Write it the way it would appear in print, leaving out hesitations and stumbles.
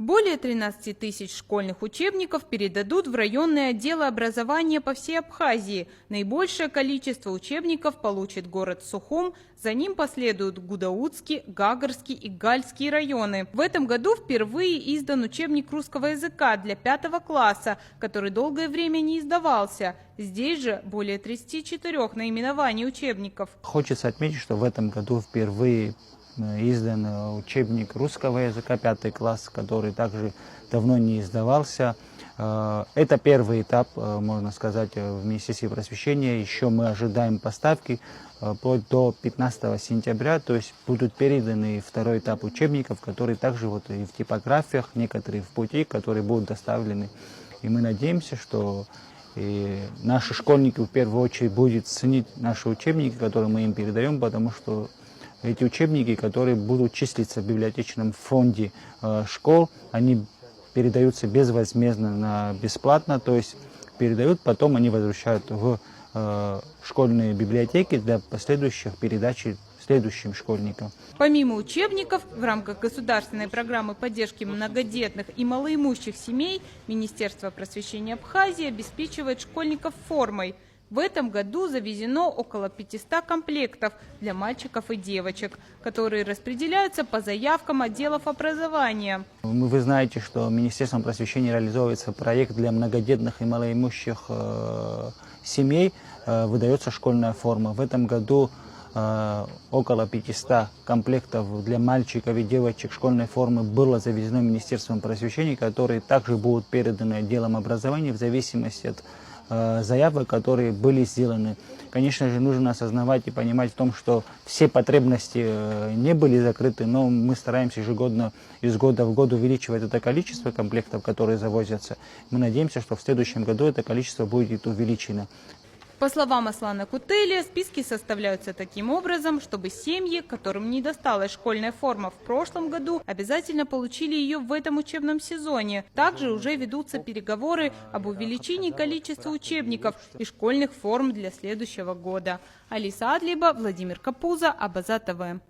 Более 13 тысяч школьных учебников передадут в районные отделы образования по всей Абхазии. Наибольшее количество учебников получит город Сухум, за ним последуют Гудаутский, Гагарский и Гальский районы. В этом году впервые издан учебник русского языка для 5 класса, который долгое время не издавался. Здесь же более 34 наименований учебников. Хочется отметить, что в этом году впервые издан учебник русского языка 5 класс, который также давно не издавался. Это первый этап, можно сказать, в Министерстве просвещения. Еще мы ожидаем поставки вплоть до 15 сентября, то есть будут переданы второй этап учебников, которые также вот и в типографиях, некоторые в пути, которые будут доставлены. И мы надеемся, что и наши школьники в первую очередь будут ценить наши учебники, которые мы им передаем, потому что эти учебники, которые будут числиться в библиотечном фонде школ, они передаются безвозмездно, бесплатно, то есть передают, потом они возвращают в школьные библиотеки для последующих передачи следующим школьникам. Помимо учебников, в рамках государственной программы поддержки многодетных и малоимущих семей Министерство просвещения Абхазии обеспечивает школьников формой. В этом году завезено около 500 комплектов для мальчиков и девочек, которые распределяются по заявкам отделов образования. Вы знаете, что Министерством просвещения реализовывается проект для многодетных и малоимущих семей, выдается школьная форма. В этом году около 500 комплектов для мальчиков и девочек школьной формы было завезено Министерством просвещения, которые также будут переданы отделам образования в зависимости от заявок, которые были сделаны. Конечно же, нужно осознавать и понимать в том, что все потребности не были закрыты, но мы стараемся ежегодно, из года в год увеличивать это количество комплектов, которые завозятся. Мы надеемся, что в следующем году это количество будет увеличено. По словам Аслана Кутелия, списки составляются таким образом, чтобы семьи, которым не досталась школьная форма в прошлом году, обязательно получили ее в этом учебном сезоне. Также уже ведутся переговоры об увеличении количества учебников и школьных форм для следующего года. Алиса Адлиба, Владимир Капуза, Абаза ТВ.